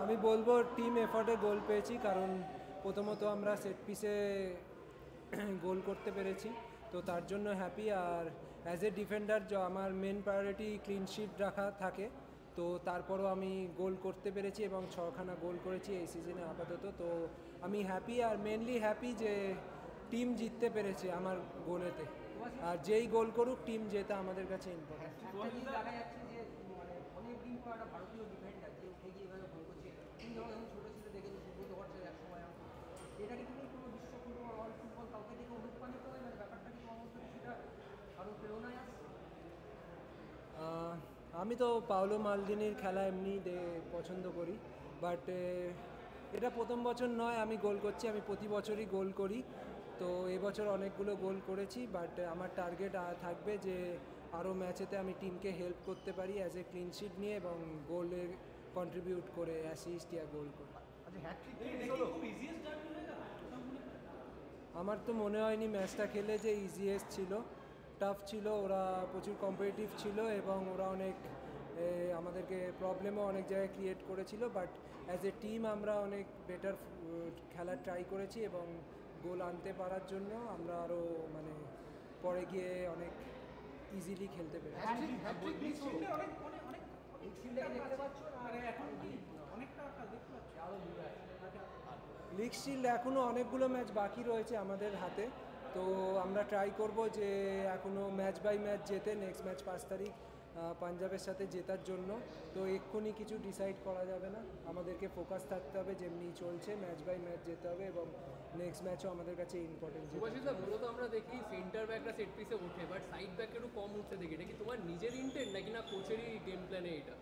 আমি বলবো টিম এফর্টে গোল পেয়েছি, কারণ প্রথমত আমরা সেট পিসে গোল করতে পেরেছি, তো তার জন্য হ্যাপি। আর অ্যাজ এ ডিফেন্ডার আমার মেন প্রায়োরিটি ক্লিন শিট রাখা থাকে, তো তারপরও আমি গোল করতে পেরেছি এবং ছখানা গোল করেছি এই সিজনে আপাতত। তো আমি হ্যাপি, আর মেনলি হ্যাপি যে টিম জিততে পেরেছে আমার গোলেতে। আর যেই গোল করুক টিম জেতা আমাদের কাছে ইম্পর্টেন্ট। দেখা যাচ্ছে যে মানে অনেকদিন পর একটা ভারতীয় ডিফেন্ডার যে উঠে গিয়ে এভাবে গোল করছে, তুমি যখন এখন ছোটো ছিল দেখেছি সুব্রত ভট্টাচার্য এক সময় এটা কি তুমি কোনো বিশ্ব ফুটবল অল ফুটবল কাউকে থেকে অনুপ্রাণিত হয়, মানে ব্যাপারটা কি তোমার মধ্যে সেটা আরও প্রেরণায় আসছে? আমি তো পাওলো মালদিনির খেলা এমনি পছন্দ করি, বাট এটা প্রথম বছর নয় আমি গোল করছি, আমি প্রতি বছরই গোল করি। তো এবছর অনেকগুলো গোল করেছি, বাট আমার টার্গেট থাকবে যে আরও ম্যাচেতে আমি টিমকে হেল্প করতে পারি অ্যাজ এ ক্লিন শিট নিয়ে এবং গোলে কন্ট্রিবিউট করে অ্যাসিস্ট ইয়া গোল করে। আমার তো মনে হয়নি ম্যাচটা খেলে যে ইজিয়েস্ট ছিল, টাফ ছিল, ওরা প্রচুর কম্পিটিটিভ ছিল এবং ওরা অনেক আমাদেরকে প্রবলেমও অনেক জায়গায় ক্রিয়েট করেছিল, বাট অ্যাজ এ টিম আমরা অনেক বেটার খেলার ট্রাই করেছি এবং গোল আনতে পারার জন্য আমরা আরও মানে পরে গিয়ে অনেক ইজিলি খেলতে পেরেছি। লিগ শিল্ড এখনও অনেকগুলো ম্যাচ বাকি রয়েছে আমাদের হাতে, তো আমরা ট্রাই করব যে এখনও ম্যাচ বাই ম্যাচ জেতে নেক্সট ম্যাচ 5 তারিখ পাঞ্জাবের সাথে জেতার জন্য। তো এক্ষুনি কিছু ডিসাইড করা যাবে না, আমাদেরকে ফোকাস থাকতে হবে, যেমনি চলছে ম্যাচ বাই ম্যাচ যেতে হবে এবং নেক্সট ম্যাচও আমাদের কাছে ইম্পর্টেন্ট। সুভাষিসদা, মূলত আমরা দেখি সেন্টার ব্যাকরা সেট পিসে ওঠে, বাট সাইড ব্যাক একটু কম উঠতে দেখি, এটা কি তোমার নিজের ইন্টেন্ট নাকি না কোচেরই গেম প্ল্যানে এটা?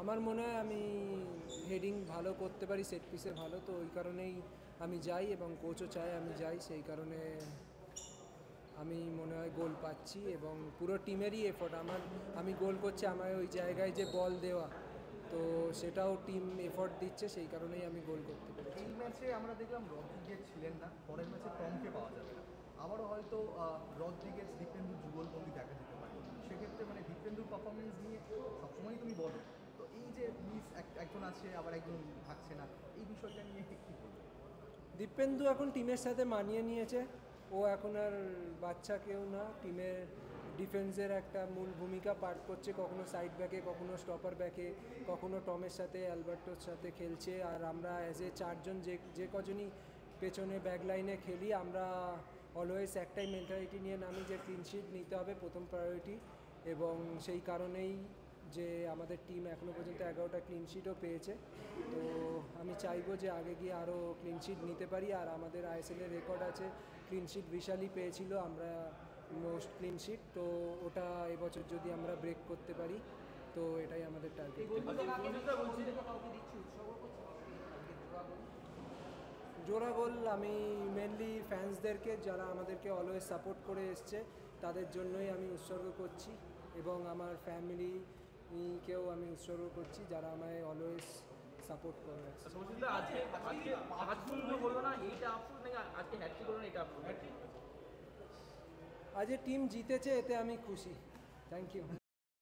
আমার মনে হয় আমি হেডিং ভালো করতে পারি, সেট পিসে ভালো, তো ওই কারণেই আমি যাই এবং কোচও চায় আমি যাই, সেই কারণে আমি মনে হয় গোল পাচ্ছি এবং পুরো টিমেরই এফোর্ট। আমি গোল করছি, আমার ওই জায়গায় যে বল দেওয়া, তো সেটাও টিম এফোর্ট দিচ্ছে, সেই কারণেই আমি গোল করতে পেরেছি। এই ম্যাচে আমরা দেখলাম রদ্রিগেজ ছিলেন না, পরের ম্যাচে টমকে পাওয়া যাবে না, আবারও হয়তো রদ্রিগেজ দীপেন্দুর যুগলবন্দি দেখা যেতে পারে। সেক্ষেত্রে মানে দীপেন্দুর পারফরমেন্স নিয়ে সবসময়ই তুমি বলো, তো এই যে মিস একজন আছে আবার একজন থাকছে না, এই বিষয়টা নিয়ে কী বলবো? দীপেন্দু এখন টিমের সাথে মানিয়ে নিয়েছে, ও এখন আর বাচ্চা কেউ না, টিমের ডিফেন্সের একটা মূল ভূমিকা পালন করছে, কখনো সাইড ব্যাকে, কখনো স্টপার ব্যাকে, কখনো টমের সাথে অ্যালবার্টোর সাথে খেলছে। আর আমরা অ্যাজ এ চারজন যে কজনই পেছনে ব্যাক লাইনে খেলি, আমরা অলওয়েজ একটাই মেন্টালিটি নিয়ে নামি যে ক্লিন শিট নিতে হবে প্রথম প্রায়োরিটি, এবং সেই কারণেই যে আমাদের টিম এখনও পর্যন্ত 11টা ক্লিন শিটও পেয়েছে। তো আমি চাইবো যে আগে গিয়ে আরও ক্লিন শিট নিতে পারি, আর আমাদের আইএসএলের রেকর্ড আছে ক্লিন শিট বিশালই পেয়েছিল আমরা মোস্ট ক্লিন শিট, তো ওটা এবছর যদি আমরা ব্রেক করতে পারি তো এটাই আমাদের টার্গেট। জোড়া গোল আমি মেনলি ফ্যান্সদেরকে, যারা আমাদেরকে অলওয়েজ সাপোর্ট করে এসছে, তাদের জন্যই আমি উৎসর্গ করছি এবং আমার ফ্যামিলিকেও আমি উৎসর্গ করছি, যারা আমায় অলওয়েজ সাপোর্ট করে আসছে। আজ টিম জিতেছে, এতে আমি খুশি। Thank you.